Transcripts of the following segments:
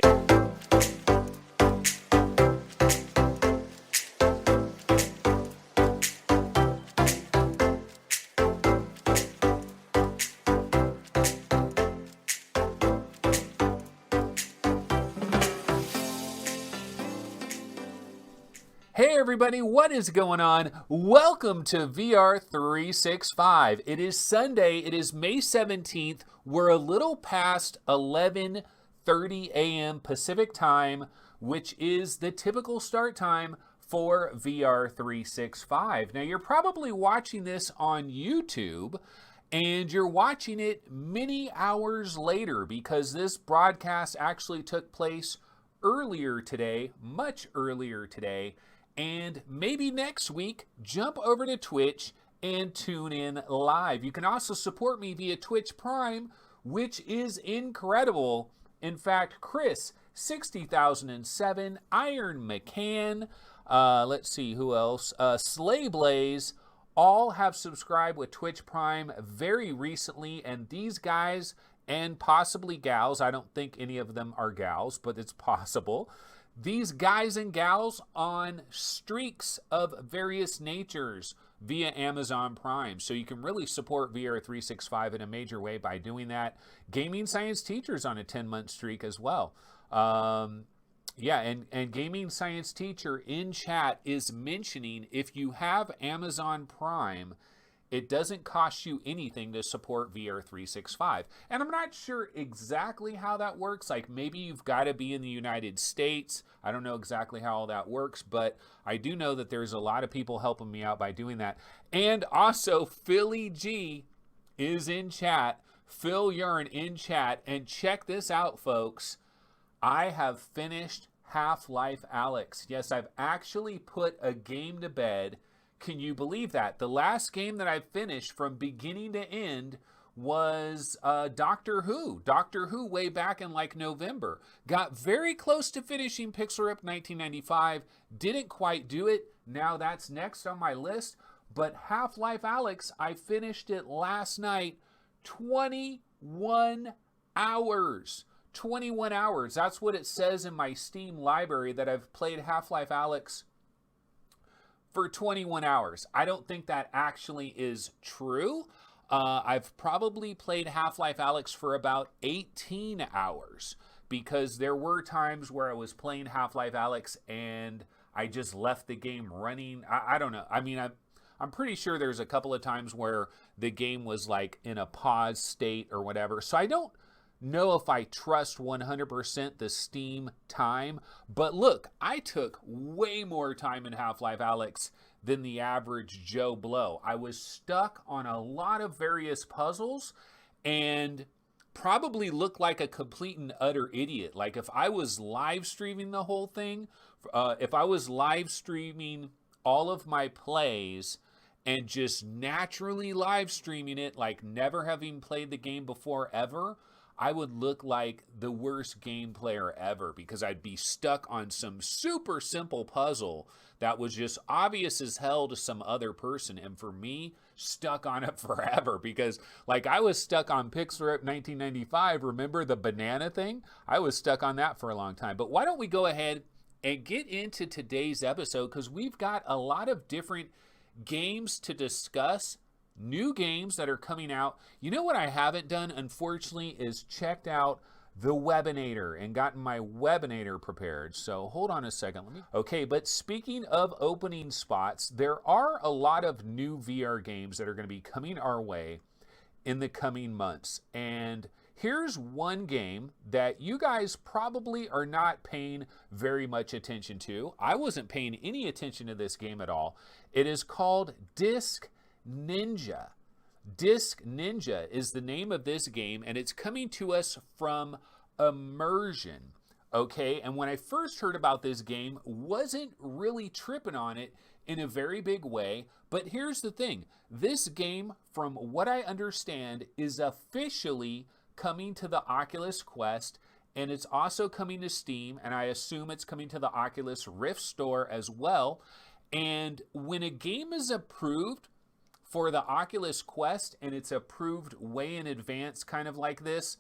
Hey everybody, what is going on? Welcome to VR365. It is Sunday, it is May 17th. We're a little past 11:30 a.m. Pacific time, which is the typical start time for VR365. Now you're probably watching this on YouTube, and you're watching it many hours later because this broadcast actually took place earlier today, much earlier today. And maybe next week, jump over to Twitch and tune in live. You can also support me via Twitch Prime, which is incredible. In fact, Chris, 60,007, Iron McCann, let's see who else, Slay Blaze, all have subscribed with Twitch Prime very recently. And these guys and possibly gals, I don't think any of them are gals, but it's possible. These guys and gals on streaks of various natures via Amazon Prime. So you can really support VR365 in a major way by doing that. Gaming Science Teacher's on a 10-month streak as well. And Gaming Science Teacher in chat is mentioning if you have Amazon Prime, it doesn't cost you anything to support VR365. And I'm not sure exactly how that works. Like maybe you've got to be in the United States. I don't know exactly how all that works, but I do know that there's a lot of people helping me out by doing that. And also Philly G is in chat. Phil Yarn in chat. And check this out, folks. I have finished Half-Life Alyx. Yes, I've actually put a game to bed. Can you believe that? The last game that I finished from beginning to end was Doctor Who. Doctor Who way back in like November. Got very close to finishing Pixel Rip 1995. Didn't quite do it. Now that's next on my list. But Half-Life Alyx, I finished it last night. 21 hours. 21 hours. That's what it says in my Steam library, that I've played Half-Life Alyx for 21 hours. I don't think that actually is true. I've probably played Half-Life Alyx for about 18 hours because there were times where I was playing Half-Life Alyx and I just left the game running. I don't know. I mean, I'm pretty sure there's a couple of times where the game was like in a pause state or whatever. So I don't know if I trust 100% the Steam time, but look, I took way more time in Half-Life Alyx than the average Joe Blow. I was stuck on a lot of various puzzles and probably looked like a complete and utter idiot. Like if I was live streaming the whole thing, if I was live streaming all of my plays and just naturally live streaming it, like never having played the game before ever, I would look like the worst game player ever because I'd be stuck on some super simple puzzle that was just obvious as hell to some other person. And for me, stuck on it forever because like I was stuck on Pixel Rip 1995. Remember the banana thing? I was stuck on that for a long time. But why don't we go ahead and get into today's episode because we've got a lot of different games to discuss. New games that are coming out. You know what I haven't done, unfortunately, is checked out the Webinator and gotten my Webinator prepared. So hold on a second. Okay, but speaking of opening spots, there are a lot of new VR games that are going to be coming our way in the coming months. And here's one game that you guys probably are not paying very much attention to. I wasn't paying any attention to this game at all. It is called Disc Ninja. Disc Ninja is the name of this game, and it's coming to us from Immersion. Okay, and when I first heard about this game, wasn't really tripping on it in a very big way. But here's the thing. This game, from what I understand, is officially coming to the Oculus Quest, and it's also coming to Steam, and I assume it's coming to the Oculus Rift store as well. And when a game is approved for the Oculus Quest and it's approved way in advance, kind of like this,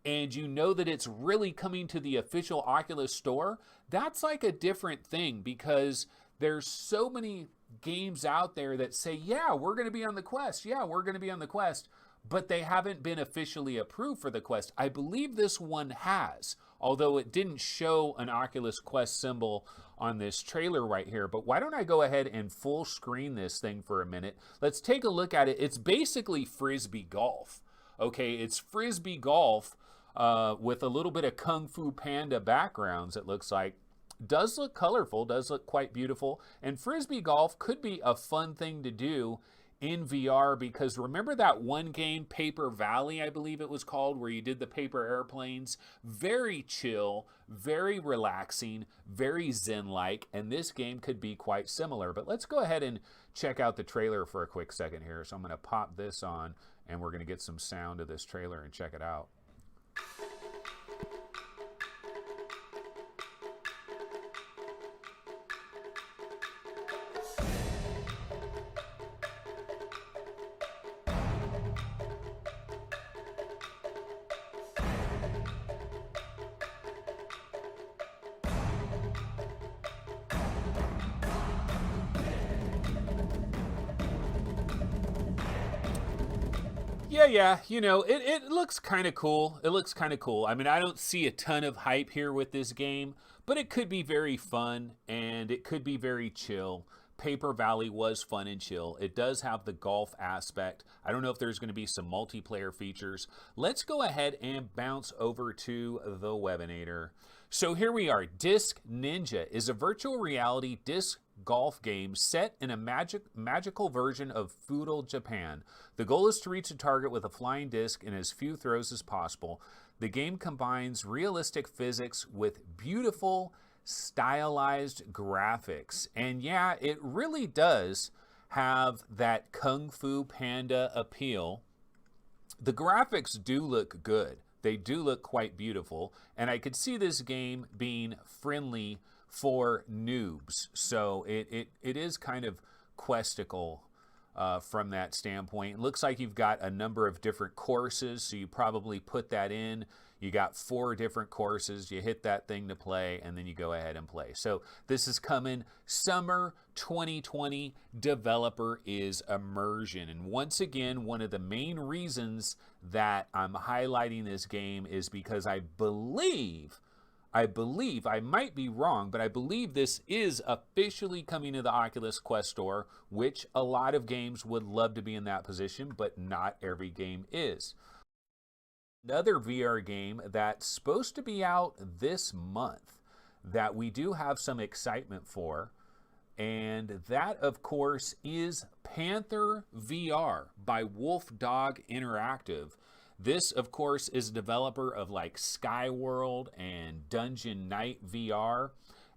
and you know that it's really coming to the official Oculus store, that's like a different thing, because there's so many games out there that say, yeah, we're going to be on the Quest. Yeah, we're going to be on the Quest. But they haven't been officially approved for the Quest. I believe this one has, although it didn't show an Oculus Quest symbol on this trailer right here. But why don't I go ahead and full screen this thing for a minute? Let's take a look at it. It's basically Frisbee golf. Okay, it's Frisbee golf with a little bit of Kung Fu Panda backgrounds, it looks like. Does look colorful, does look quite beautiful. And Frisbee golf could be a fun thing to do in VR, because remember that one game, Paper Valley, I believe it was called, where you did the paper airplanes? Very chill, very relaxing, very zen-like, and this game could be quite similar. But let's go ahead and check out the trailer for a quick second here. So I'm going to pop this on, and we're going to get some sound of this trailer and check it out. Yeah, you know, it looks kind of cool. It looks kind of cool. I mean, I don't see a ton of hype here with this game, but it could be very fun, and it could be very chill. Paper Valley was fun and chill. It does have the golf aspect. I don't know if there's going to be some multiplayer features. Let's go ahead and bounce over to the Webinator. So here we are. Disc Ninja is a virtual reality disc golf game set in a magical version of feudal Japan. The goal is to reach a target with a flying disc in as few throws as possible. The game combines realistic physics with beautiful, stylized graphics. And yeah, it really does have that Kung Fu Panda appeal. The graphics do look good. They do look quite beautiful. And I could see this game being friendly for noobs. So it is kind of questical from that standpoint. It looks like you've got a number of different courses, so you probably put that in. You got 4 different courses. You hit that thing to play, and then you go ahead and play. So this is coming summer 2020. Developer is Immersion. And once again, one of the main reasons that I'm highlighting this game is because I believe, I might be wrong, but I believe this is officially coming to the Oculus Quest store, which a lot of games would love to be in that position, but not every game is. Another VR game that's supposed to be out this month that we do have some excitement for, and that, of course, is Panther VR by Wolf Dog Interactive. This, of course, is a developer of like Skyworld and Dungeon Night VR,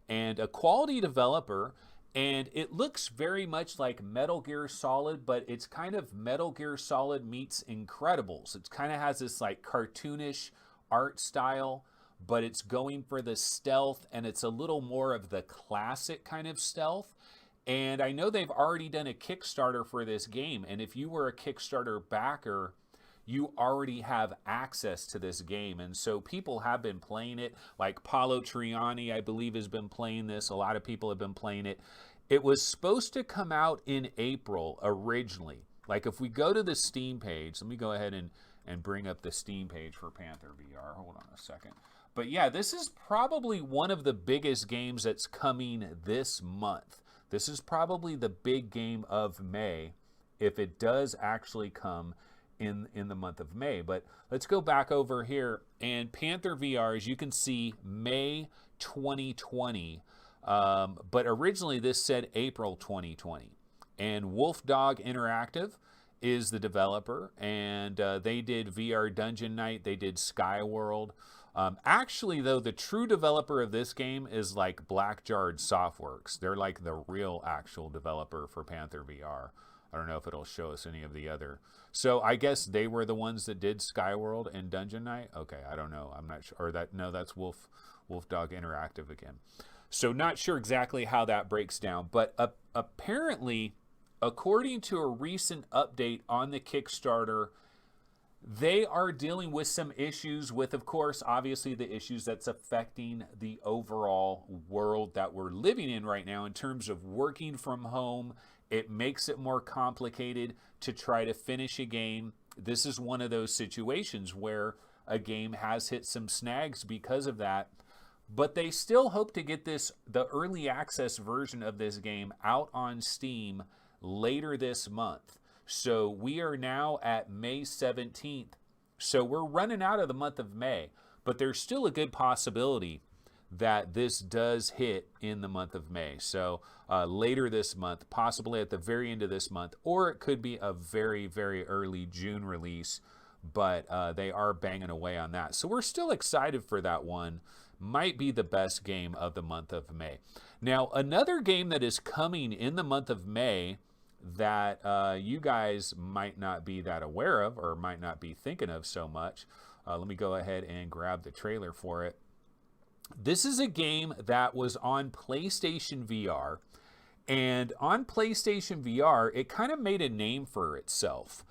and a quality developer, and it looks very much like Metal Gear Solid, but it's kind of Metal Gear Solid meets Incredibles. It kind of has this like cartoonish art style, but it's going for the stealth, and it's a little more of the classic kind of stealth. And I know they've already done a Kickstarter for this game, and if you were a Kickstarter backer, you already have access to this game. And so people have been playing it, like Paulo Triani, I believe, has been playing this. A lot of people have been playing it. It was supposed to come out in April originally. Like if we go to the Steam page, let me go ahead and bring up the Steam page for Panther VR. Hold on a second. But yeah, this is probably one of the biggest games that's coming this month. This is probably the big game of May, if it does actually come in the month of May. But let's go back over here, and Panther VR, as you can see, May 2020, but originally this said April 2020. And Wolf Dog Interactive is the developer, and they did VR Dungeon Night, they did Skyworld. Actually, though, the true developer of this game is like Blackjard Softworks. They're like the real actual developer for Panther VR. I don't know if it'll show us any of the other. So I guess they were the ones that did Skyworld and Dungeon Night. Okay, I don't know. I'm not sure. Or that, no, that's Wolf Dog Interactive again. So not sure exactly how that breaks down. But apparently, according to a recent update on the Kickstarter, They are dealing with some issues with, of course, obviously the issues that's affecting the overall world that we're living in right now in terms of working from home. It makes it more complicated to try to finish a game. This is one of those situations where a game has hit some snags because of that. But they still hope to get the early access version of this game out on Steam later this month. So we are now at May 17th. So we're running out of the month of May, but there's still a good possibility that this does hit in the month of May. So later this month, possibly at the very end of this month, or it could be a very, very early June release, but they are banging away on that. So we're still excited for that one. Might be the best game of the month of May. Now, another game that is coming in the month of May that you guys might not be that aware of or might not be thinking of so much. Let me go ahead and grab the trailer for it. This is a game that was on PlayStation VR, and on PlayStation VR, it kind of made a name for itself.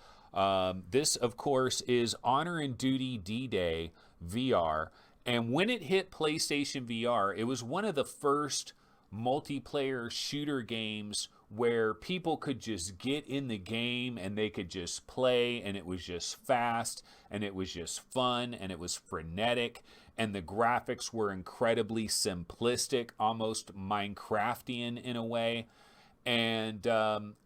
This, of course, is Honor and Duty D-Day VR, and when it hit PlayStation VR, it was one of the first multiplayer shooter games where people could just get in the game and they could just play, and it was just fast and it was just fun and it was frenetic, and the graphics were incredibly simplistic, almost Minecraftian in a way, and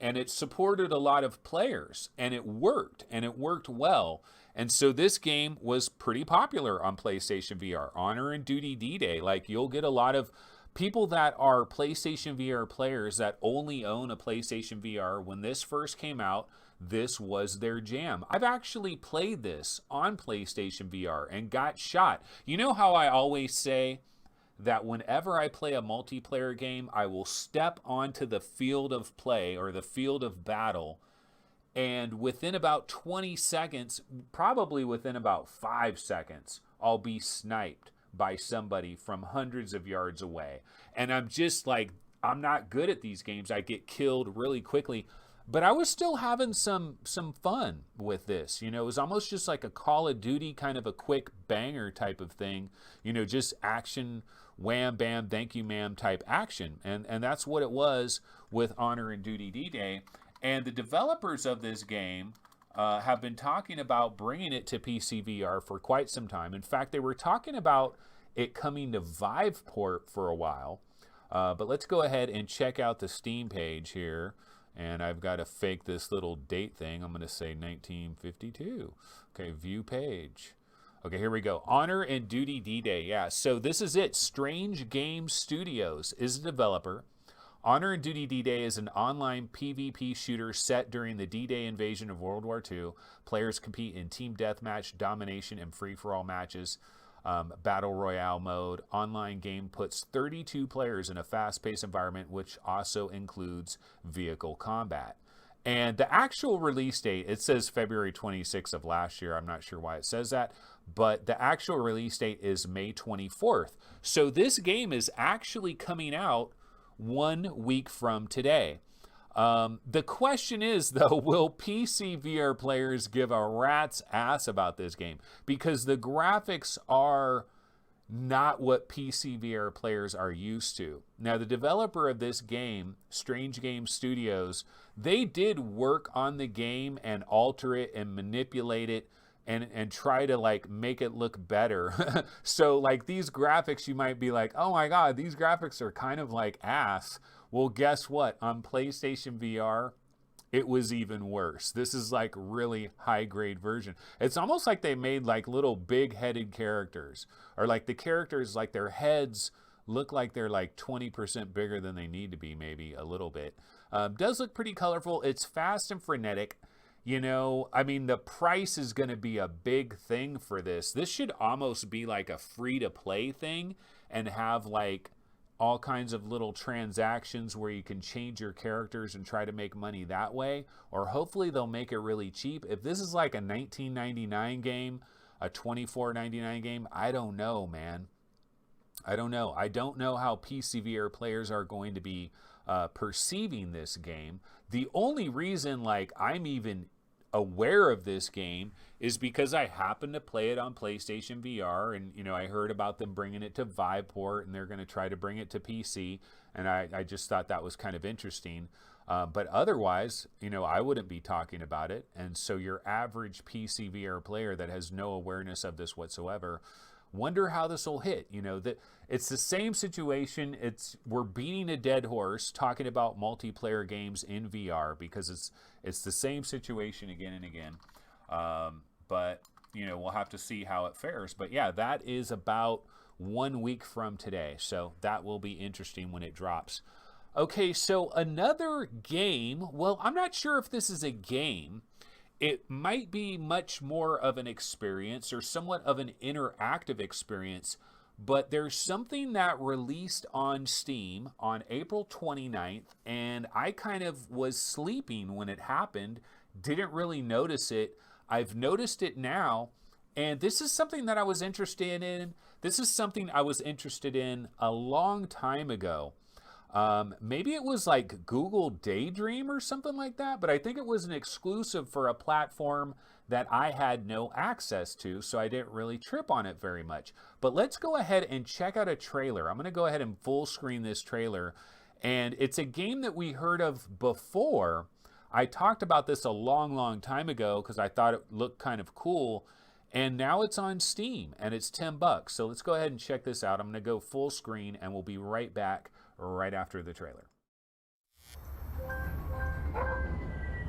it supported a lot of players, and it worked well. And so this game was pretty popular on PlayStation VR. Honor and Duty D-Day, like, you'll get a lot of people that are PlayStation VR players that only own a PlayStation VR. When this first came out, this was their jam. I've actually played this on PlayStation VR and got shot. You know how I always say that whenever I play a multiplayer game, I will step onto the field of play or the field of battle, and within about 20 seconds, probably within about 5 seconds, I'll be sniped by somebody from hundreds of yards away. And I'm just like, I'm not good at these games. I get killed really quickly. But I was still having some fun with this. You know, it was almost just like a Call of Duty kind of a quick banger type of thing. You know, just action, wham, bam, thank you, ma'am type action. And that's what it was with Honor and Duty D-Day. And the developers of this game have been talking about bringing it to PC VR for quite some time. In fact, they were talking about it coming to Viveport for a while. But let's go ahead and check out the Steam page here. And I've got to fake this little date thing. I'm going to say 1952. Okay, view page. Okay, here we go. Honor and Duty D-Day. Yeah, so this is it. Strange Game Studios is a developer. Honor and Duty D-Day is an online PvP shooter set during the D-Day invasion of World War II. Players compete in team deathmatch, domination, and free-for-all matches. Battle Royale mode. Online game puts 32 players in a fast-paced environment, which also includes vehicle combat. And the actual release date, it says February 26th of last year. I'm not sure why it says that, but the actual release date is May 24th. So this game is actually coming out 1 week from today. The question is, though, will PC VR players give a rat's ass about this game? Because the graphics are not what PC VR players are used to. Now, the developer of this game, Strange Game Studios, they did work on the game and alter it and manipulate it and try to like make it look better. So like these graphics, you might be like, oh my God, these graphics are kind of like ass. Well, guess what? On PlayStation VR, it was even worse. This is like really high grade version. It's almost like they made like little big headed characters, or like the characters, like their heads look like they're like 20% bigger than they need to be, maybe a little bit. Does look pretty colorful. It's fast and frenetic. You know, I mean, the price is going to be a big thing for this. This should almost be like a free-to-play thing and have like all kinds of little transactions where you can change your characters and try to make money that way. Or hopefully they'll make it really cheap. If this is like a $19.99 game, a $24.99 game, I don't know, man. I don't know. I don't know how PC VR players are going to be perceiving this game. The only reason like I'm even aware of this game is because I happen to play it on PlayStation VR, and I heard about them bringing it to Viveport, and they're going to try to bring it to PC, and I just thought that was kind of interesting. But otherwise, I wouldn't be talking about it. And so your average PC VR player that has no awareness of this whatsoever, wonder how this will hit. That it's the same situation. We're beating a dead horse talking about multiplayer games in VR because it's the same situation again and again. But we'll have to see how it fares. But yeah, that is about 1 week from today, so that will be interesting when it drops. Okay, so another game. Well, I'm not sure if this is a game. It might be much more of an experience or somewhat of an interactive experience, but there's something that released on Steam on April 29th, and I kind of was sleeping when it happened, didn't really notice it. I've noticed it now, and this is something that I was interested in. This is something I was interested in a long time ago. Maybe it was like Google Daydream or something like that, but I think it was an exclusive for a platform that I had no access to, so I didn't really trip on it very much. But let's go ahead and check out a trailer. I'm going to go ahead and full screen this trailer, and it's a game that we heard of before. I talked about this a long time ago because I thought it looked kind of cool, and now it's on Steam, and it's $10. So let's go ahead and check this out. I'm going to go full screen, and we'll be right back right after the trailer.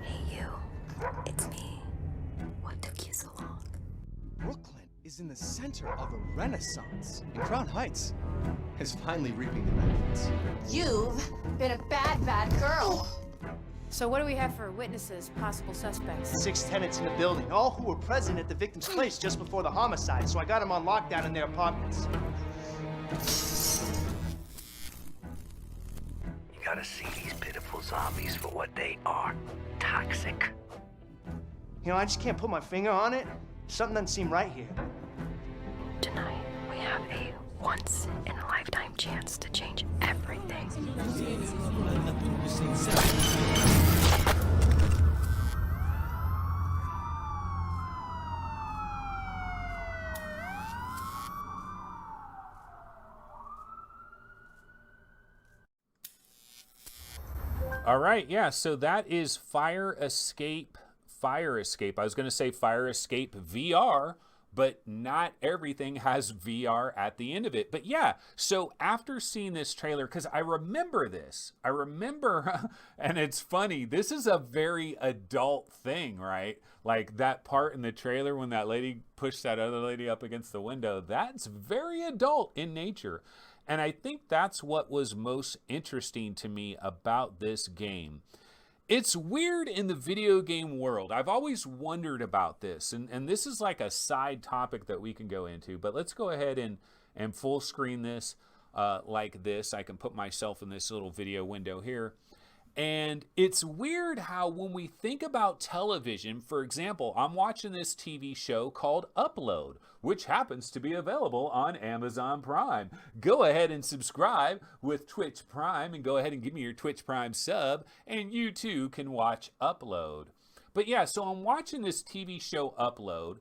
Hey you, it's me. What took you so long? Brooklyn is in the center of a renaissance, and Crown Heights is finally reaping the benefits. You've been a bad girl. So what do we have for witnesses, possible suspects? 6 tenants in the building, all who were present at the victim's place just before the homicide, so I got them on lockdown in their apartments. You gotta see these pitiful zombies for what they are. Toxic. I just can't put my finger on it. Something doesn't seem right here. Tonight, we have a once-in-a-lifetime chance to change everything. All right, yeah, so that is Fire Escape. I was going to say Fire Escape VR, but not everything has VR at the end of it. But yeah, so after seeing this trailer, because I remember, and it's funny, this is a very adult thing, right? Like that part in the trailer when that lady pushed that other lady up against the window, that's very adult in nature. And I think that's what was most interesting to me about this game. It's weird in the video game world. I've always wondered about this, and this is like a side topic that we can go into, but let's go ahead and full screen this like this. I can put myself in this little video window here. And it's weird how when we think about television, for example, I'm watching this TV show called Upload, which happens to be available on Amazon Prime. Go ahead and subscribe with Twitch Prime and go ahead and give me your Twitch Prime sub, and you too can watch Upload. But yeah, so I'm watching this TV show Upload,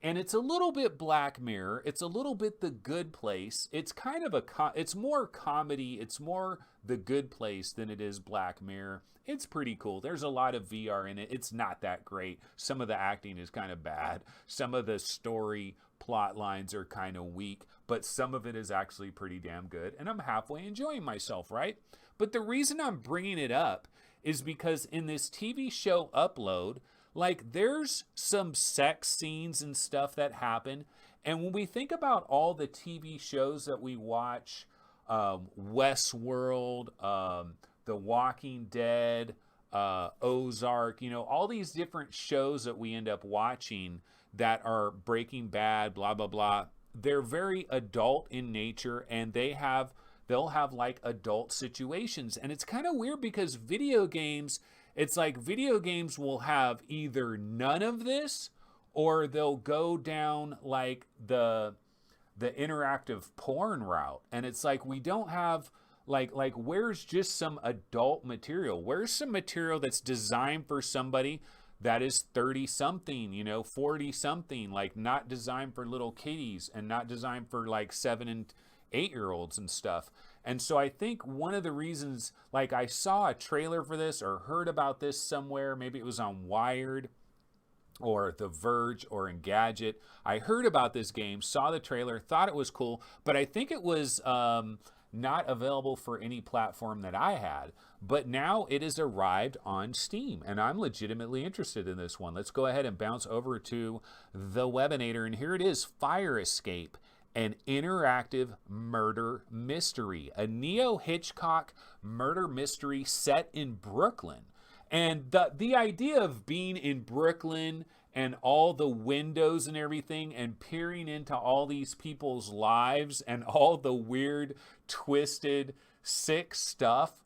and it's a little bit Black Mirror. It's a little bit The Good Place. It's kind of it's more comedy. It's more The Good Place than it is Black Mirror. It's pretty cool. There's a lot of VR in it. It's not that great. Some of the acting is kind of bad. Some of the story plot lines are kind of weak, but some of it is actually pretty damn good. And I'm halfway enjoying myself, right? But the reason I'm bringing it up is because in this TV show Upload, like there's some sex scenes and stuff that happen. And when we think about all the TV shows that we watch, Westworld, The Walking Dead, Ozark, all these different shows that we end up watching that are Breaking Bad, blah, blah, blah. They're very adult in nature, and they'll have like adult situations. And it's kind of weird because video games, it's like video games will have either none of this or they'll go down like the interactive porn route. And it's like we don't have like where's just some adult material? Where's some material that's designed for somebody that is 30 something, you know, 40 something, like not designed for little kiddies and not designed for like 7 and 8-year-olds and stuff. And so I think one of the reasons, like I saw a trailer for this or heard about this somewhere, maybe it was on Wired or The Verge or Engadget. I heard about this game, saw the trailer, thought it was cool, but I think it was not available for any platform that I had. But now it has arrived on Steam, and I'm legitimately interested in this one. Let's go ahead and bounce over to the Webinator, and here it is, Fire Escape, an interactive murder mystery, a Neo Hitchcock murder mystery set in Brooklyn. And the idea of being in Brooklyn and all the windows and everything and peering into all these people's lives and all the weird, twisted, sick stuff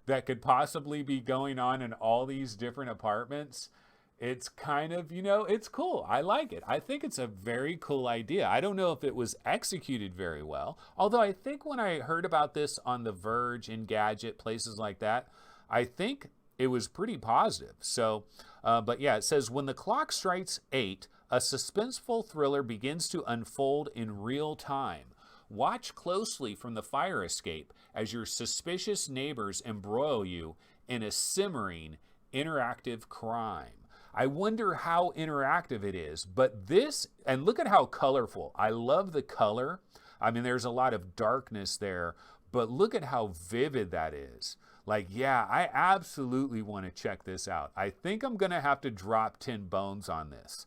that could possibly be going on in all these different apartments, it's kind of, you know, it's cool. I like it. I think it's a very cool idea. I don't know if it was executed very well, although I think when I heard about this on The Verge, Engadget, places like that, I think it was pretty positive. So, but yeah, it says, when the clock strikes 8, a suspenseful thriller begins to unfold in real time. Watch closely from the fire escape as your suspicious neighbors embroil you in a simmering, interactive crime. I wonder how interactive it is, but this, and look at how colorful. I love the color. I mean, there's a lot of darkness there, but look at how vivid that is. Like, yeah, I absolutely want to check this out. I think I'm going to have to drop 10 bones on this.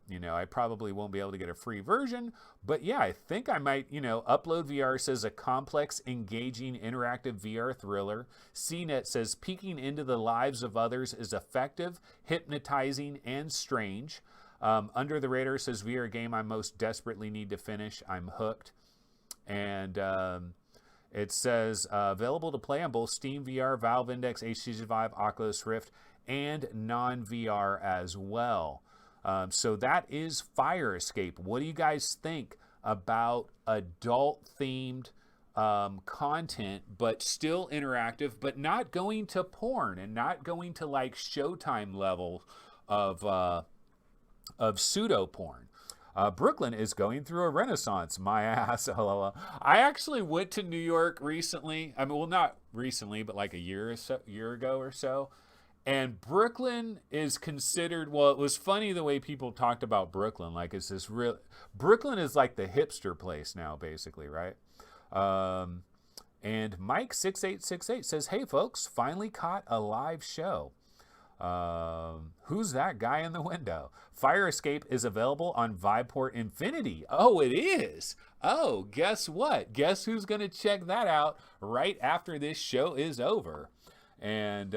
You know, I probably won't be able to get a free version, but yeah, I think I might, you know, Upload VR says a complex, engaging, interactive VR thriller. CNET says peeking into the lives of others is effective, hypnotizing, and strange. Under the Radar says VR game I most desperately need to finish. I'm hooked. And it says available to play on both Steam VR, Valve Index, HTC Vive, Oculus Rift, and non-VR as well. So that is Fire Escape. What do you guys think about adult-themed content, but still interactive, but not going to porn and not going to like Showtime level of pseudo-porn? Brooklyn is going through a renaissance, my ass. LOL. I actually went to New York recently. I mean, well, not recently, but like a year ago or so. And Brooklyn is considered, well, it was funny the way people talked about Brooklyn. Like, it's this real, Brooklyn is like the hipster place now, basically, right? And Mike6868 says, hey, folks, finally caught a live show. Who's that guy in the window? Fire Escape is available on Viveport Infinity. Oh, it is. Oh, guess what? Guess who's going to check that out right after this show is over? And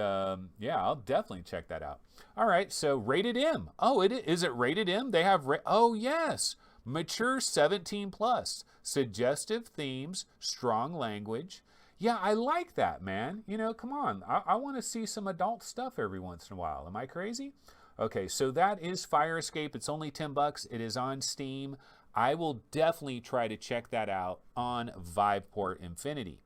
yeah, I'll definitely check that out. All right, so Rated M. Oh, is it Rated M? They have, oh yes, mature 17 plus, suggestive themes, strong language. Yeah, I like that, man. You know, come on. I want to see some adult stuff every once in a while. Am I crazy? Okay, so that is Fire Escape. It's only $10. It is on Steam. I will definitely try to check that out on Viveport Infinity.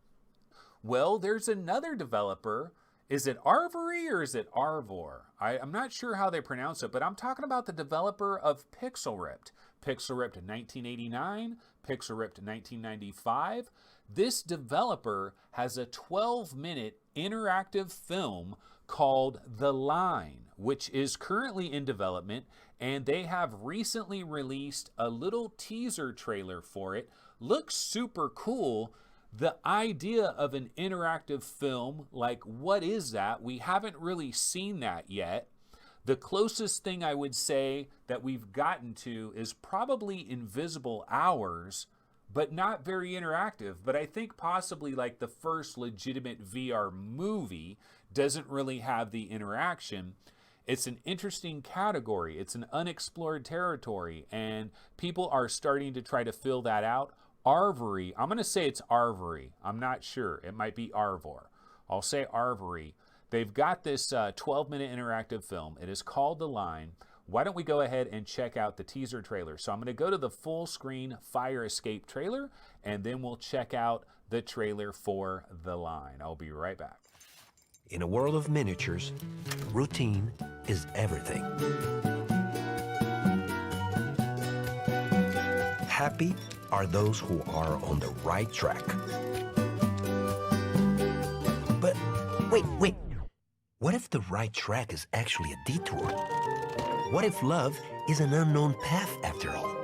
Well, there's another developer. Is it ARVORE or is it ARVORE? I'm not sure how they pronounce it, but I'm talking about the developer of Pixel Ripped. Pixel Ripped 1989, Pixel Ripped 1995. This developer has a 12-minute interactive film called The Line, which is currently in development, and they have recently released a little teaser trailer for it. Looks super cool. The idea of an interactive film, like what is that? We haven't really seen that yet. The closest thing I would say that we've gotten to is probably Invisible Hours, but not very interactive. But I think possibly like the first legitimate VR movie doesn't really have the interaction. It's an interesting category. It's an unexplored territory, and people are starting to try to fill that out. ARVORE, I'm going to say it's ARVORE. I'm not sure. It might be ARVORE. I'll say ARVORE. They've got this 12-minute interactive film. It is called The Line. Why don't we go ahead and check out the teaser trailer? So I'm going to go to the full screen Fire Escape trailer, and then we'll check out the trailer for The Line. I'll be right back. In a world of miniatures, routine is everything. Happy are those who are on the right track. But wait. What if the right track is actually a detour? What if love is an unknown path after all?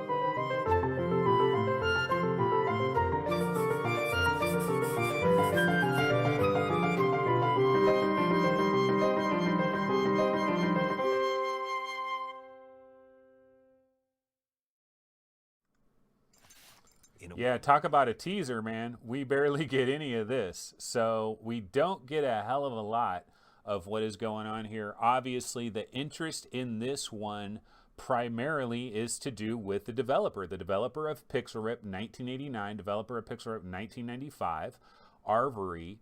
Yeah, talk about a teaser, man. We barely get any of this. So we don't get a hell of a lot of what is going on here. Obviously, the interest in this one primarily is to do with the developer of Pixel Rip 1989, developer of Pixel Rip 1995, ARVORE.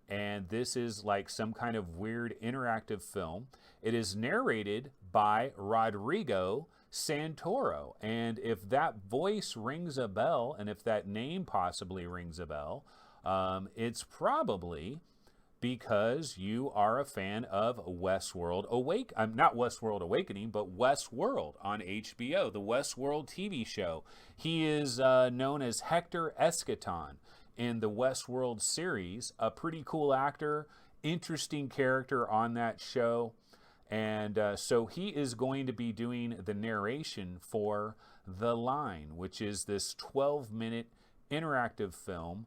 And this is like some kind of weird interactive film. It is narrated by Rodrigo Santoro. And if that voice rings a bell, and if that name possibly rings a bell, it's probably because you are a fan of Westworld not Westworld Awakening, but Westworld on HBO, the Westworld TV show. He is known as Hector Escaton in the Westworld series, a pretty cool actor, interesting character on that show. And so he is going to be doing the narration for The Line, which is this 12-minute interactive film.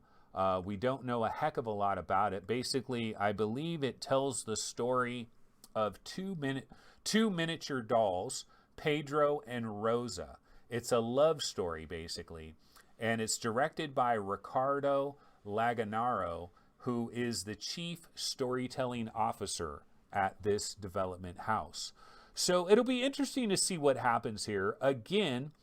We don't know a heck of a lot about it. Basically, I believe it tells the story of two miniature dolls, Pedro and Rosa. It's a love story, basically. And it's directed by Ricardo Laganaro, who is the chief storytelling officer at this development house. So it'll be interesting to see what happens here. Again,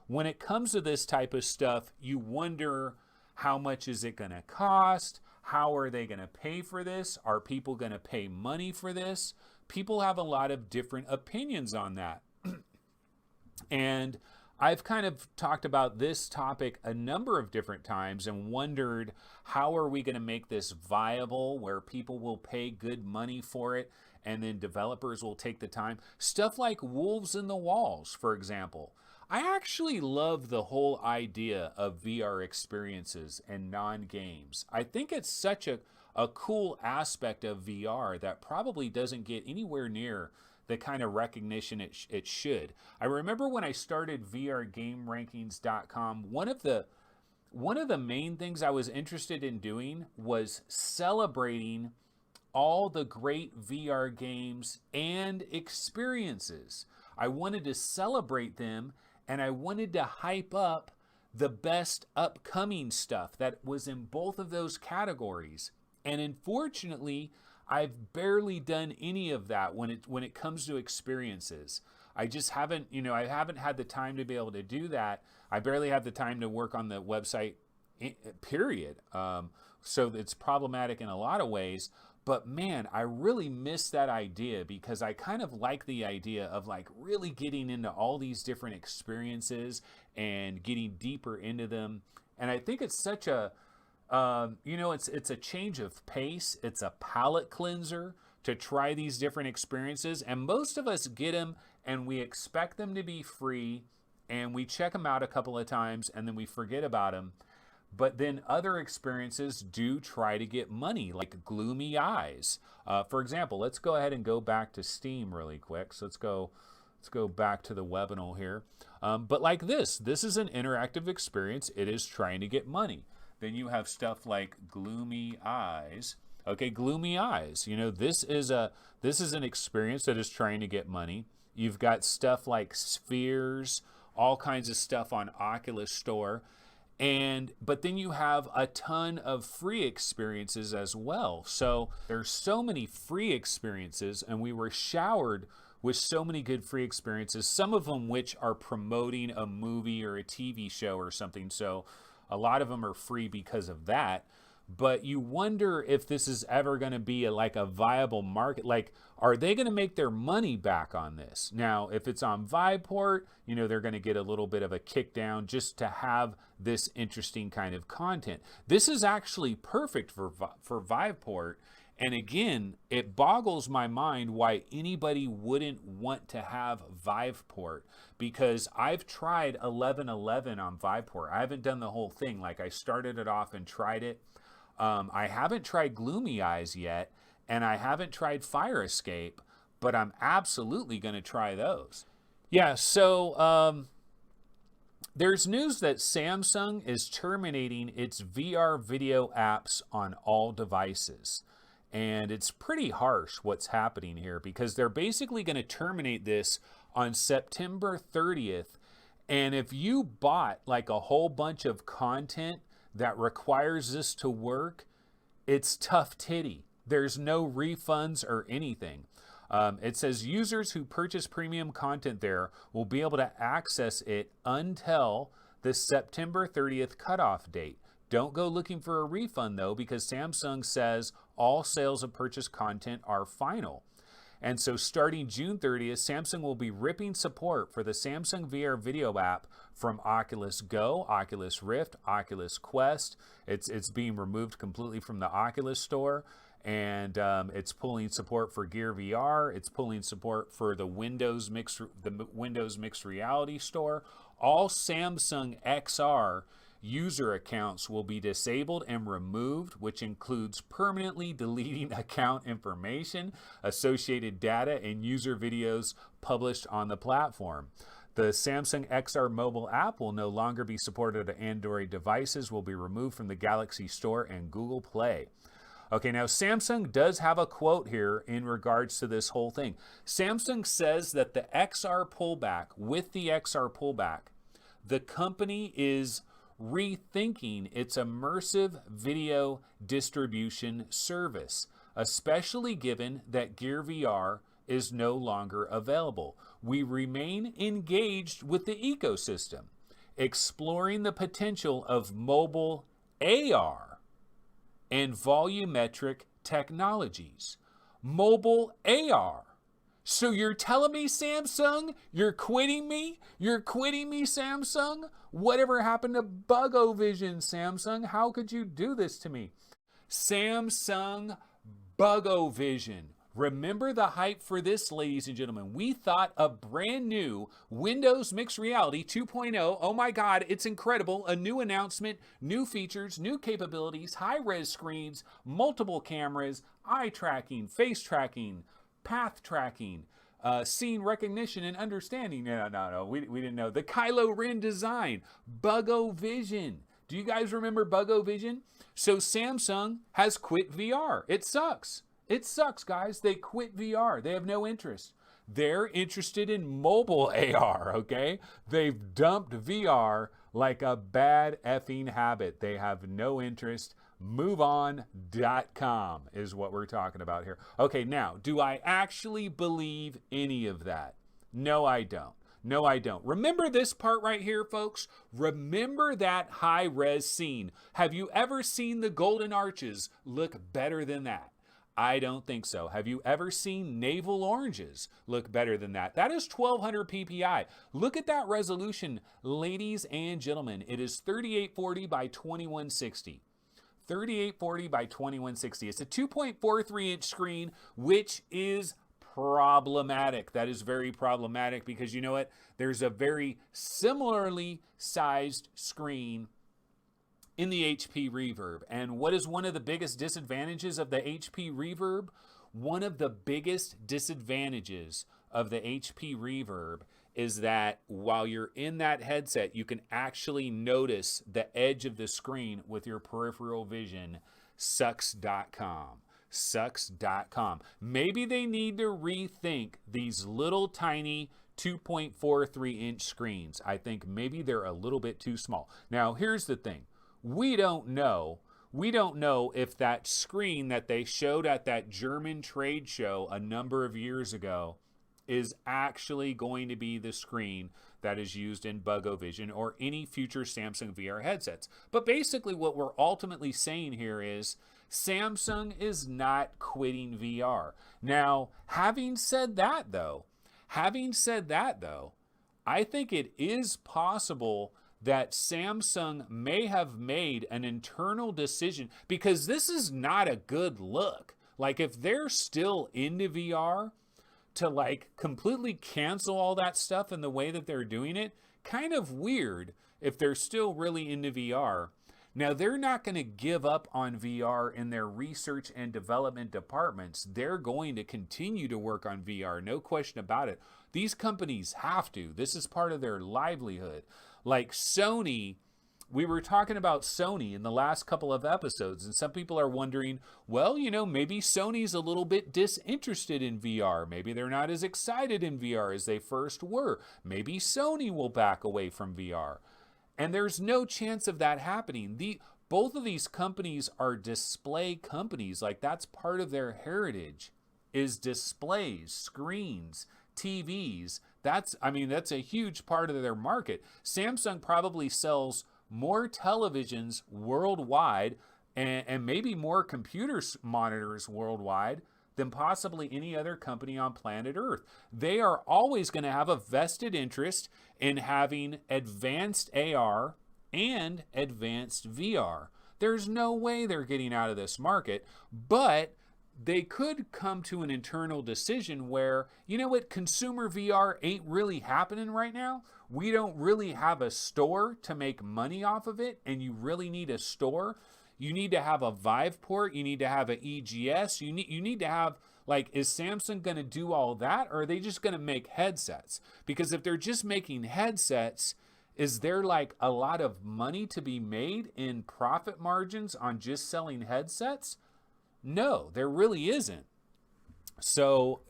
when it comes to this type of stuff, you wonder, how much is it going to cost? How are they going to pay for this? Are people going to pay money for this? People have a lot of different opinions on that. And I've kind of talked about this topic a number of different times and wondered, how are we going to make this viable where people will pay good money for it and then developers will take the time? Stuff like Wolves in the Walls, for example. I actually love the whole idea of VR experiences and non-games. I think it's such a cool aspect of VR that probably doesn't get anywhere near the kind of recognition it should. I remember when I started VRGameRankings.com, one of the main things I was interested in doing was celebrating all the great VR games and experiences. I wanted to celebrate them, and I wanted to hype up the best upcoming stuff that was in both of those categories. And unfortunately, I've barely done any of that when it comes to experiences. I just haven't, I haven't had the time to be able to do that. I barely have the time to work on the website, period. So it's problematic in a lot of ways. But man, I really miss that idea, because I kind of like the idea of like really getting into all these different experiences and getting deeper into them. And I think it's such a, it's a change of pace. It's a palate cleanser to try these different experiences. And most of us get them and we expect them to be free, and we check them out a couple of times and then we forget about them. But then other experiences do try to get money, like Gloomy Eyes. For example, let's go ahead and go back to Steam really quick. So let's go back to the webinar here. But like this is an interactive experience. It is trying to get money. Then you have stuff like Gloomy Eyes. Okay, Gloomy Eyes. This is an experience that is trying to get money. You've got stuff like Spheres, all kinds of stuff on Oculus Store. But then you have a ton of free experiences as well. So there's so many free experiences, and we were showered with so many good free experiences, some of them which are promoting a movie or a TV show or something. So a lot of them are free because of that. But you wonder if this is ever going to be a viable market. Like, are they going to make their money back on this? Now, if it's on Viveport, they're going to get a little bit of a kick down just to have this interesting kind of content. This is actually perfect for Viveport, And again, it boggles my mind why anybody wouldn't want to have Viveport, because I've tried 1111 on Viveport. I haven't done the whole thing. Like, I started it off and tried it. I haven't tried Gloomy Eyes yet, and I haven't tried Fire Escape, but I'm absolutely going to try those. Yeah, so there's news that Samsung is terminating its VR video apps on all devices. And it's pretty harsh what's happening here, because they're basically going to terminate this on September 30th. And if you bought like a whole bunch of content that requires this to work, it's tough titty. There's no refunds or anything. It says users who purchase premium content there will be able to access it until the September 30th cutoff date. Don't go looking for a refund though, because Samsung says all sales of purchased content are final. And so starting June 30th, Samsung will be ripping support for the Samsung VR video app from Oculus Go, Oculus Rift, Oculus Quest. It's being removed completely from the Oculus store. And it's pulling support for Gear VR. It's pulling support for the Windows Mixed Reality Store. All Samsung XR user accounts will be disabled and removed, which includes permanently deleting account information, associated data, and user videos published on the platform. The Samsung XR mobile app will no longer be supported on Android devices, will be removed from the Galaxy Store and Google Play. Okay, now Samsung does have a quote here in regards to this whole thing. Samsung says that the XR pullback, the company is rethinking its immersive video distribution service, especially given that Gear VR is no longer available. We remain engaged with the ecosystem, exploring the potential of mobile AR and volumetric technologies. Mobile AR. So you're telling me, Samsung, you're quitting me? You're quitting me, Samsung? Whatever happened to Bug-O-Vision, Samsung? How could you do this to me? Samsung Bug-O-Vision. Remember the hype for this, ladies and gentlemen. We thought a brand new Windows Mixed Reality 2.0, oh my God, it's incredible. A new announcement, new features, new capabilities, high-res screens, multiple cameras, eye tracking, face tracking, path tracking, scene recognition and understanding. No, we didn't know. The Kylo Ren design, Bug-O-Vision. Do you guys remember Bug-O-Vision? So Samsung has quit VR. It sucks. It sucks, guys. They quit VR. They have no interest. They're interested in mobile AR, okay? They've dumped VR like a bad effing habit. They have no interest. MoveOn.com is what we're talking about here. Okay, now, do I actually believe any of that? No, I don't. No, I don't. Remember this part right here, folks? Remember that high-res scene. Have you ever seen the Golden Arches look better than that? I don't think so. Have you ever seen navel oranges look better than that? That is 1200 ppi. Look at that resolution, ladies and gentlemen. It is 3840 by 2160. 3840 by 2160. It's a 2.43 inch screen, which is problematic. That is very problematic because you know what? There's a very similarly sized screen in the HP Reverb. And what is one of the biggest disadvantages of the HP Reverb? One of the biggest disadvantages of the HP Reverb is that while you're in that headset, you can actually notice the edge of the screen with your peripheral vision. Sucks.com. Sucks.com. Maybe they need to rethink these little tiny 2.43 inch screens. I think maybe they're a little bit too small. Now, here's the thing. We don't know if that screen that they showed at that German trade show a number of years ago is actually going to be the screen that is used in Bug-O-Vision or any future Samsung VR headsets. But basically what we're ultimately saying here is Samsung is not quitting VR. Now, having said that though, I think it is possible that Samsung may have made an internal decision, because this is not a good look. Like if they're still into VR, to like completely cancel all that stuff in the way that they're doing it, kind of weird if they're still really into VR. Now, they're not going to give up on VR in their research and development departments. They're going to continue to work on VR, no question about it. These companies have to. This is part of their livelihood. Like Sony, we were talking about Sony in the last couple of episodes, and some people are wondering, well, you know, maybe Sony's a little bit disinterested in VR. Maybe they're not as excited in VR as they first were. Maybe Sony will back away from VR. And there's no chance of that happening. Both of these companies are display companies. Like that's part of their heritage, is displays, screens, TVs. That's a huge part of their market. Samsung probably sells more televisions worldwide and maybe more computer monitors worldwide than possibly any other company on planet Earth. They are always going to have a vested interest in having advanced AR and advanced VR. There's no way they're getting out of this market, but they could come to an internal decision where, you know what, consumer VR ain't really happening right now. We don't really have a store to make money off of it, and you really need a store. You need to have a Vive port. You need to have an EGS. You need to have, like, is Samsung going to do all that, or are they just going to make headsets? Because if they're just making headsets, is there like a lot of money to be made in profit margins on just selling headsets? No, there really isn't. So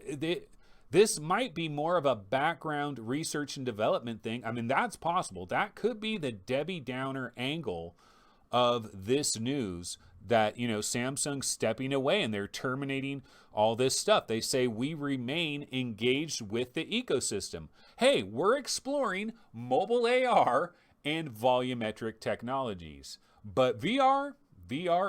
this might be more of a background research and development thing. I mean, that's possible. That could be the Debbie Downer angle of this news, that, you know, Samsung's stepping away and they're terminating all this stuff. They say we remain engaged with the ecosystem. Hey, we're exploring mobile AR and volumetric technologies. But VR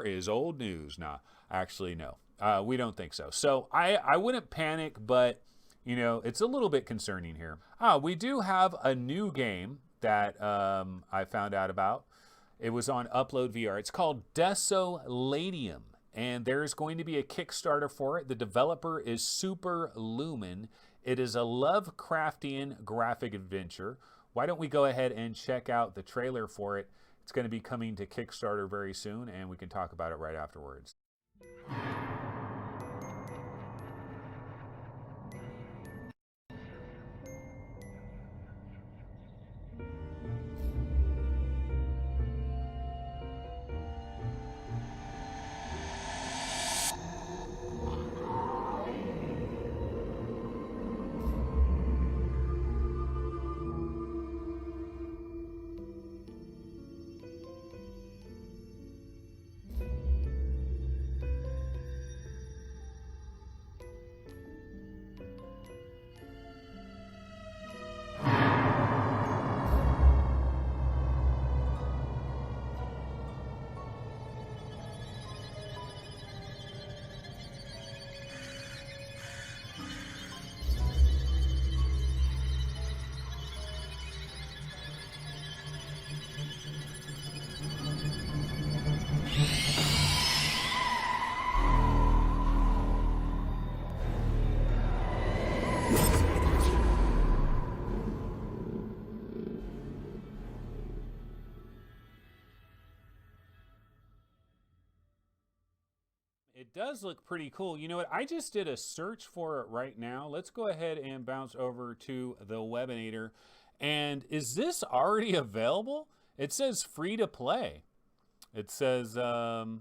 is old news. Nah, actually, no. We don't think so. So I wouldn't panic, but, you know, it's a little bit concerning here. We do have a new game that I found out about. It was on Upload VR. It's called Daesil, and there's going to be a Kickstarter for it. The developer is Super Lumen. It is a Lovecraftian graphic adventure. Why don't we go ahead and check out the trailer for it? It's going to be coming to Kickstarter very soon, and we can talk about it right afterwards. It does look pretty cool. You know what? I just did a search for it right now. Let's go ahead and bounce over to the Webinator. And is this already available? It says free to play. It says, oh,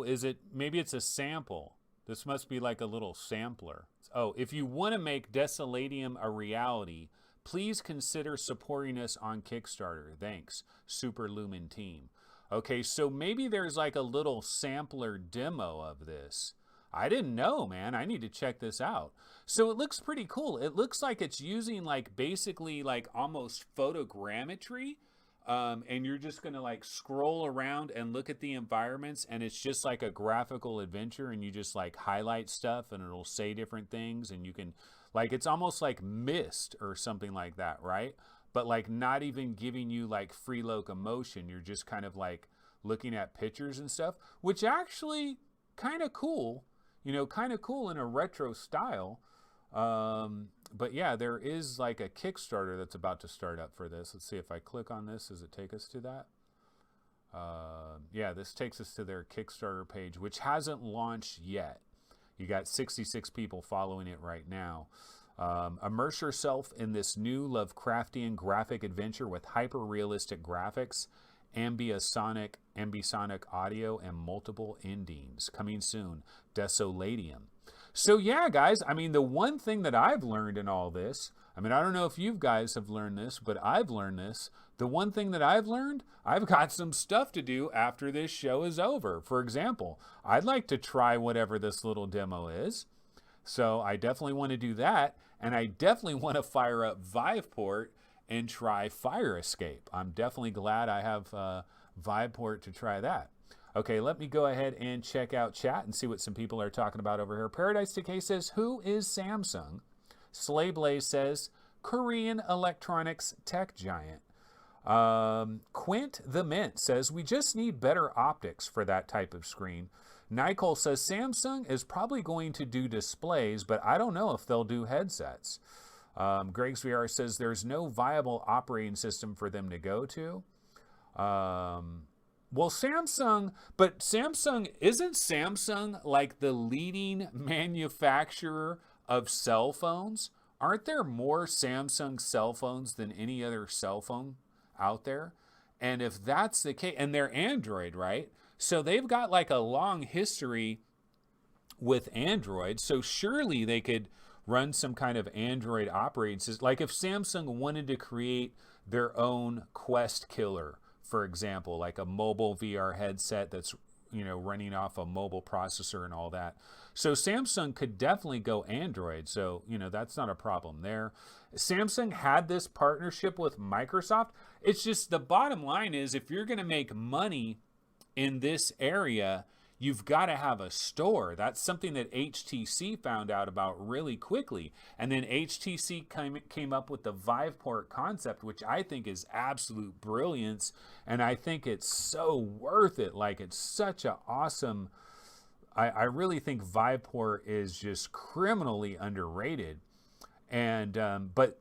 is it? Maybe it's a sample. This must be like a little sampler. Oh, if you want to make Daesil a reality, please consider supporting us on Kickstarter. Thanks, Super Lumen team. Okay, so maybe there's like a little sampler demo of this. I didn't know, man. I need to check this out. So it looks pretty cool. It looks like it's using like basically like almost photogrammetry. And you're just gonna like scroll around and look at the environments, and it's just like a graphical adventure, and you just like highlight stuff and it'll say different things, and you can like, it's almost like Myst or something like that, right? But like not even giving you like free locomotion. You're just kind of like looking at pictures and stuff, which actually kind of cool, kind of cool in a retro style. But yeah, there is like a Kickstarter that's about to start up for this. Let's see if I click on this. Does it take us to that? Yeah, this takes us to their Kickstarter page, which hasn't launched yet. You got 66 people following it right now. Immerse yourself in this new Lovecraftian graphic adventure with hyper-realistic graphics, ambisonic audio, and multiple endings. Coming soon, Desolatium. So yeah, guys, I mean, the one thing that I've learned in all this, I mean, I don't know if you guys have learned this, but I've learned this. The one thing that I've learned, I've got some stuff to do after this show is over. For example, I'd like to try whatever this little demo is. So I definitely want to do that. And I definitely want to fire up Viveport and try Fire Escape. I'm definitely glad I have Viveport to try that. Okay, let me go ahead and check out chat and see what some people are talking about over here. Paradise Decay says, who is Samsung? Slayblaze says, Korean electronics tech giant. Quint the Mint says, we just need better optics for that type of screen. Nicole says, Samsung is probably going to do displays, but I don't know if they'll do headsets. Greg's VR says, there's no viable operating system for them to go to. Well, Samsung, but isn't Samsung like the leading manufacturer of cell phones? Aren't there more Samsung cell phones than any other cell phone out there? And if that's the case, and they're Android, right? So they've got like a long history with Android. So surely they could run some kind of Android operating system. Like if Samsung wanted to create their own Quest killer, for example, like a mobile VR headset that's, running off a mobile processor and all that. So Samsung could definitely go Android. So, that's not a problem there. Samsung had this partnership with Microsoft. It's just the bottom line is if you're going to make money in this area, you've got to have a store. That's something that HTC found out about really quickly. And then HTC came up with the Viveport concept, which I think is absolute brilliance. And I think it's so worth it. Like, it's such an awesome... I really think Viveport is just criminally underrated. And but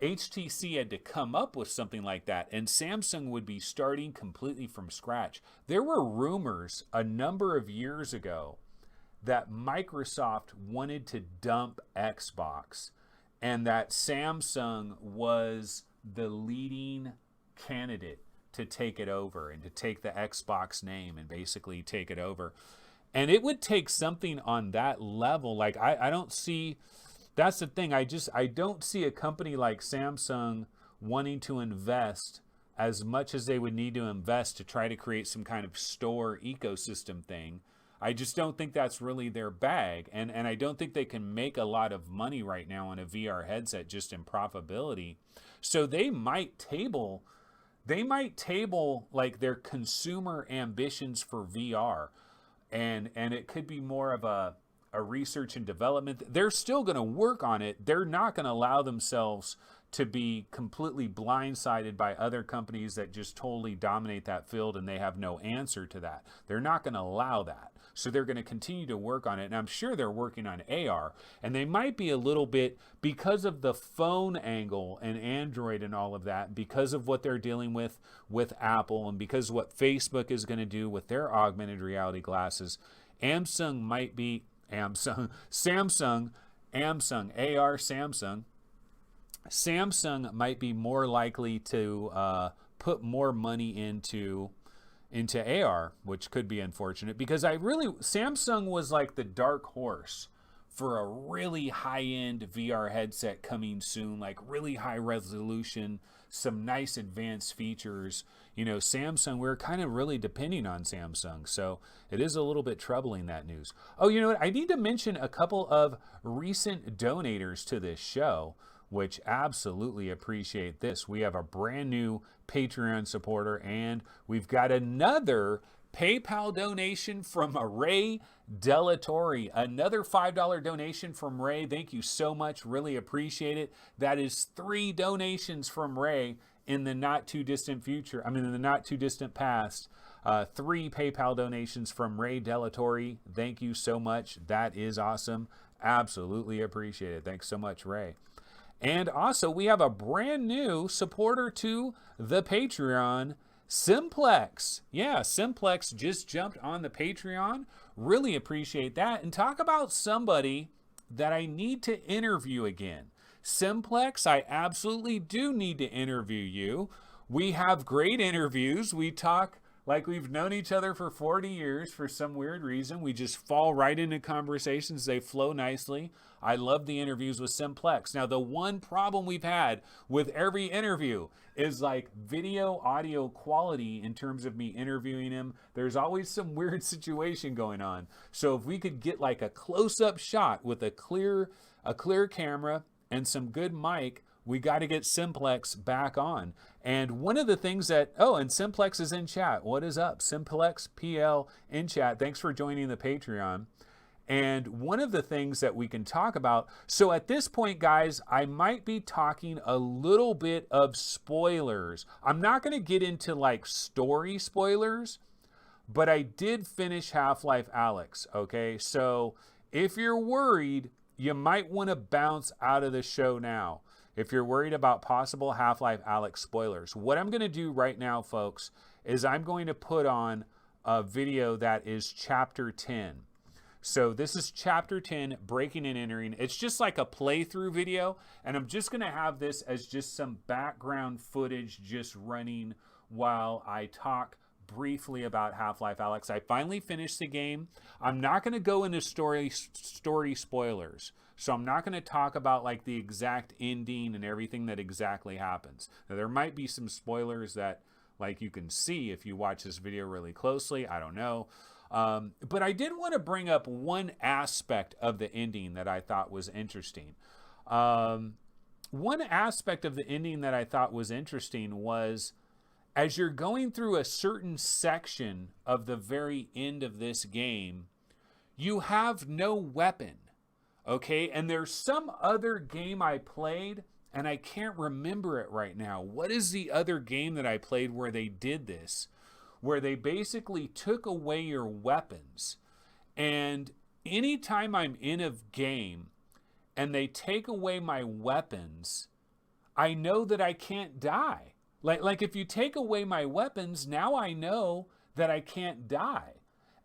HTC had to come up with something like that, and Samsung would be starting completely from scratch. There were rumors a number of years ago that Microsoft wanted to dump Xbox, and that Samsung was the leading candidate to take it over and to take the Xbox name and basically take it over. And it would take something on that level. Like, I don't see... That's the thing. I don't see a company like Samsung wanting to invest as much as they would need to invest to try to create some kind of store ecosystem thing. I just don't think that's really their bag. And I don't think they can make a lot of money right now on a VR headset just in profitability. So they might table like their consumer ambitions for VR. And it could be more of a research and development. They're still going to work on it. They're not going to allow themselves to be completely blindsided by other companies that just totally dominate that field and they have no answer to that. They're not going to allow that. So they're going to continue to work on it. And I'm sure they're working on AR. And they might be a little bit, because of the phone angle and Android and all of that, because of what they're dealing with Apple and because of what Facebook is going to do with their augmented reality glasses, Samsung might be more likely to put more money into AR, which could be unfortunate, because Samsung was like the dark horse for a really high-end VR headset coming soon, like really high resolution, some nice advanced features. Samsung, we're kind of really depending on Samsung. So it is a little bit troubling, that news. Oh, you know what? I need to mention a couple of recent donators to this show, which absolutely appreciate this. We have a brand new Patreon supporter, and we've got another PayPal donation from Ray Delatorre. Another $5 donation from Ray. Thank you so much. Really appreciate it. That is 3 donations from Ray in the not too distant future. In the not too distant past. 3 PayPal donations from Ray Delatorre. Thank you so much. That is awesome. Absolutely appreciate it. Thanks so much, Ray. And also, we have a brand new supporter to the Patreon, Simplex. Yeah, Simplex just jumped on the Patreon. Really appreciate that. And talk about somebody that I need to interview again. Simplex, I absolutely do need to interview you. We have great interviews. We talk like we've known each other for 40 years for some weird reason. We just fall right into conversations. They flow nicely. I love the interviews with Simplex. Now, the one problem we've had with every interview is like video audio quality in terms of me interviewing him. There's always some weird situation going on. So if we could get like a close-up shot with a clear camera and some good mic, we got to get Simplex back on. And one of the things that, and Simplex is in chat. What is up? Simplex PL in chat. Thanks for joining the Patreon. And one of the things that we can talk about, so at this point, guys, I might be talking a little bit of spoilers. I'm not going to get into like story spoilers, but I did finish Half-Life Alyx, okay? So if you're worried, you might want to bounce out of the show now. If you're worried about possible Half-Life Alyx spoilers, what I'm going to do right now, folks, is I'm going to put on a video that is Chapter 10. So this is Chapter 10, Breaking and Entering. It's just like a playthrough video, and I'm just going to have this as just some background footage just running while I talk briefly about Half-Life Alyx. I finally finished the game. I'm not going to go into story spoilers. So I'm not going to talk about like the exact ending and everything that exactly happens. Now, there might be some spoilers that like you can see if you watch this video really closely. I don't know. But I did want to bring up one aspect of the ending that I thought was interesting. One aspect of the ending that I thought was interesting was as you're going through a certain section of the very end of this game, you have no weapon. Okay, and there's some other game I played, and I can't remember it right now. What is the other game that I played where they did this? Where they basically took away your weapons. And anytime I'm in a game and they take away my weapons, I know that I can't die. Like if you take away my weapons, now I know that I can't die.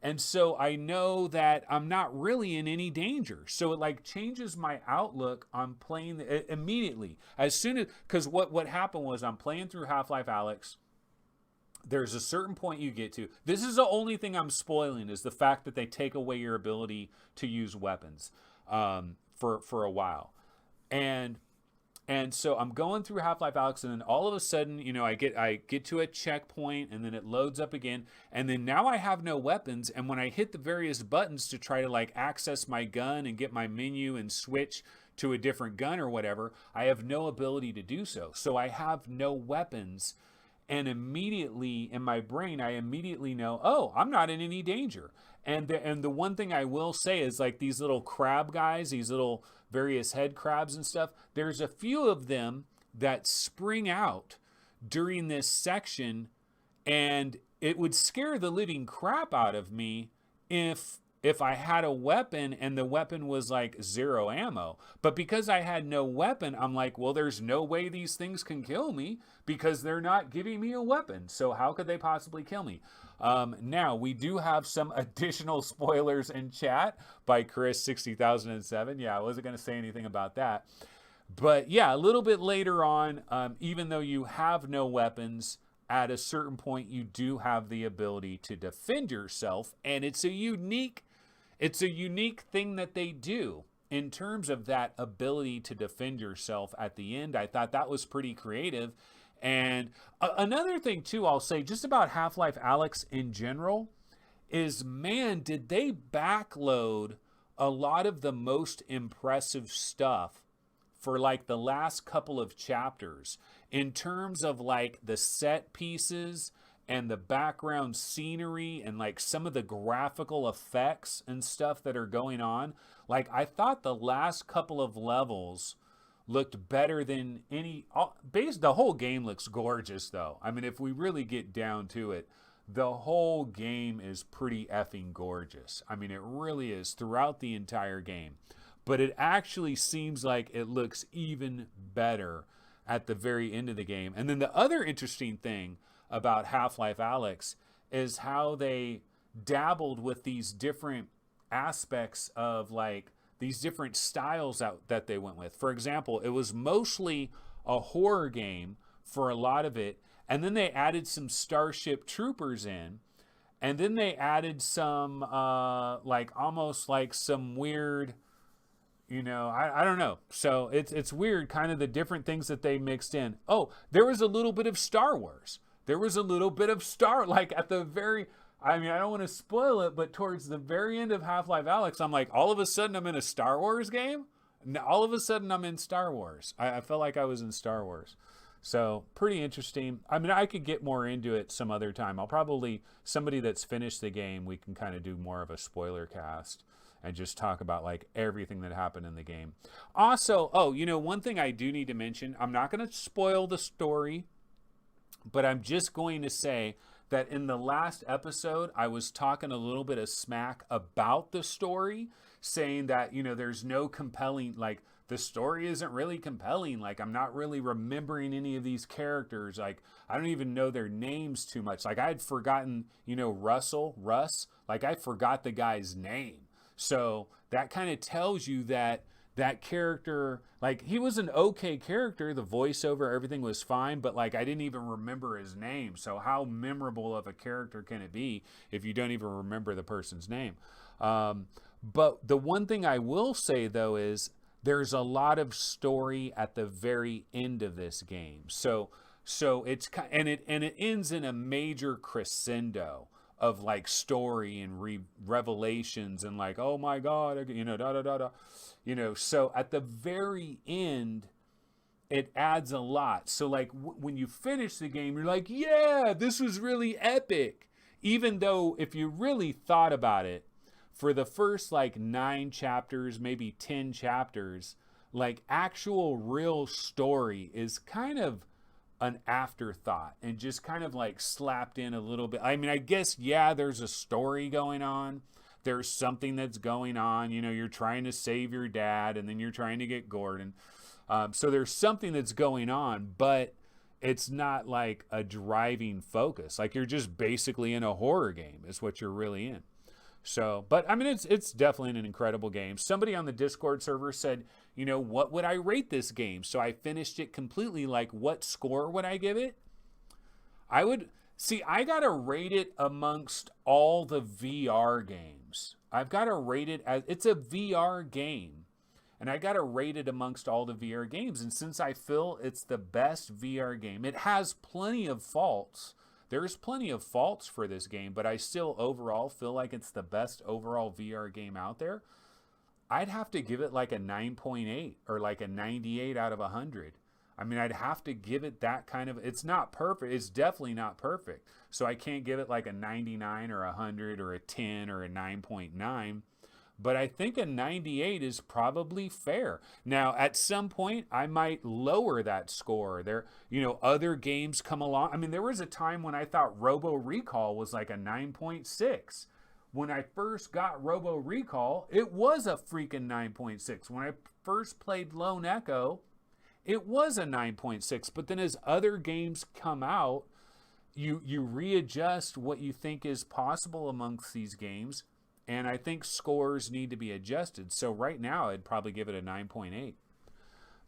And so I know that I'm not really in any danger. So it like changes my outlook on playing immediately. As soon as, because what happened was I'm playing through Half-Life Alyx. There's a certain point you get to. This is the only thing I'm spoiling is the fact that they take away your ability to use weapons for a while. And so I'm going through Half-Life Alyx, and then all of a sudden, you know, I get to a checkpoint, and then it loads up again, and then now I have no weapons, and when I hit the various buttons to try to like access my gun and get my menu and switch to a different gun or whatever, I have no ability to do so. So I have no weapons, and immediately in my brain, I immediately know, oh, I'm not in any danger. And the one thing I will say is like these little crab guys, these little various head crabs and stuff, there's a few of them that spring out during this section, and it would scare the living crap out of me if I had a weapon and the weapon was like 0 ammo. But because I had no weapon, I'm like, well, there's no way these things can kill me because they're not giving me a weapon. So how could they possibly kill me? Now, we do have some additional spoilers in chat by Chris 60,007. Yeah, I wasn't going to say anything about that. But yeah, a little bit later on, even though you have no weapons, at a certain point, you do have the ability to defend yourself. And it's a unique thing that they do in terms of that ability to defend yourself at the end. I thought that was pretty creative. And another thing, too, I'll say just about Half-Life Alyx in general is, man, did they backload a lot of the most impressive stuff for like the last couple of chapters in terms of like the set pieces and the background scenery and like some of the graphical effects and stuff that are going on. Like I thought the last couple of levels looked better than the whole game looks gorgeous though. I mean, if we really get down to it, the whole game is pretty effing gorgeous. I mean, it really is throughout the entire game. But it actually seems like it looks even better at the very end of the game. And then the other interesting thing about Half-Life Alyx is how they dabbled with these different aspects of like these different styles that they went with. For example, it was mostly a horror game for a lot of it, and then they added some Starship Troopers in, and then they added some like almost like some weird, I don't know. So it's weird, kind of the different things that they mixed in. Oh, there was a little bit of Star Wars. There was a little bit of like at the very, I mean, I don't want to spoil it, but towards the very end of Half-Life Alyx, I'm like, all of a sudden I'm in a Star Wars game? All of a sudden I'm in Star Wars. I felt like I was in Star Wars. So pretty interesting. I mean, I could get more into it some other time. I'll probably, somebody that's finished the game, we can kind of do more of a spoiler cast and just talk about like everything that happened in the game. Also, one thing I do need to mention, I'm not going to spoil the story, but I'm just going to say that in the last episode, I was talking a little bit of smack about the story, saying that, there's no compelling, like, the story isn't really compelling. Like, I'm not really remembering any of these characters. Like, I don't even know their names too much. Like, I'd forgotten, Russ. Like, I forgot the guy's name. So that kind of tells you that that character, like, he was an okay character. The voiceover, everything was fine, but like, I didn't even remember his name. So how memorable of a character can it be if you don't even remember the person's name? But the one thing I will say though is there's a lot of story at the very end of this game. So it's, and it ends in a major crescendo of like story and revelations and like, oh my God, so at the very end, it adds a lot. So like when you finish the game, you're like, yeah, this was really epic. Even though if you really thought about it, for the first like 9 chapters, maybe 10 chapters, like actual real story is kind of an afterthought and just kind of like slapped in a little bit. I mean, I guess, yeah, there's a story going on. There's something that's going on. You're trying to save your dad and then you're trying to get Gordon. So there's something that's going on, but it's not like a driving focus. Like you're just basically in a horror game is what you're really in. So, but I mean, it's definitely an incredible game. Somebody on the Discord server said, what would I rate this game? So I finished it completely. Like, what score would I give it? I got to rate it amongst all the VR games. I've got to rate it as, it's a VR game. And I got to rate it amongst all the VR games. And since I feel it's the best VR game, it has plenty of faults. There's plenty of faults for this game, but I still overall feel like it's the best overall VR game out there. I'd have to give it like a 9.8 or like a 98 out of 100. I mean, I'd have to give it that kind of, it's not perfect. It's definitely not perfect. So I can't give it like a 99 or 100 or a 10 or a 9.9. But I think a 98 is probably fair. Now, at some point, I might lower that score. There, other games come along. I mean, there was a time when I thought Robo Recall was like a 9.6. When I first got Robo Recall, it was a freaking 9.6. When I first played Lone Echo, it was a 9.6. But then as other games come out, you readjust what you think is possible amongst these games. And I think scores need to be adjusted. So right now, I'd probably give it a 9.8.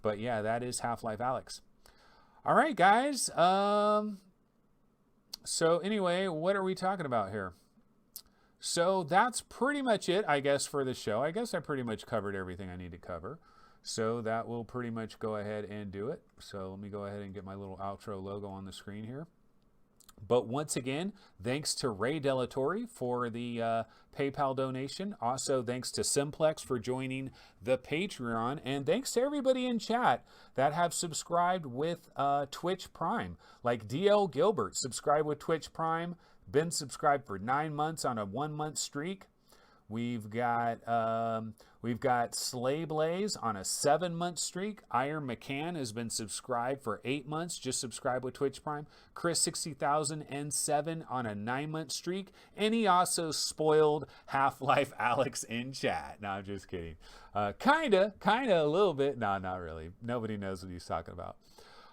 But yeah, that is Half-Life Alyx. All right, guys. So anyway, what are we talking about here? So that's pretty much it, I guess, for the show. I guess I pretty much covered everything I need to cover. So that will pretty much go ahead and do it. So let me go ahead and get my little outro logo on the screen here. But once again, thanks to Ray Delatorre for the PayPal donation. Also, thanks to Simplex for joining the Patreon. And thanks to everybody in chat that have subscribed with Twitch Prime. Like DL Gilbert, subscribed with Twitch Prime. Been subscribed for 9 months on a 1-month streak. We've got Slay Blaze on a 7-month streak. Iron McCann has been subscribed for 8 months. Just subscribe with Twitch Prime. Chris 60,007 on a 9-month streak. And he also spoiled Half-Life Alyx in chat. No, I'm just kidding. Kinda, a little bit. No, not really. Nobody knows what he's talking about.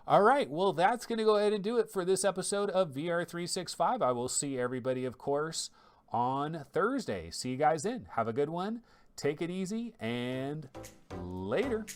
All right, well, that's going to go ahead and do it for this episode of VR365. I will see everybody, of course, on Thursday. See you guys then. Have a good one. Take it easy, and later.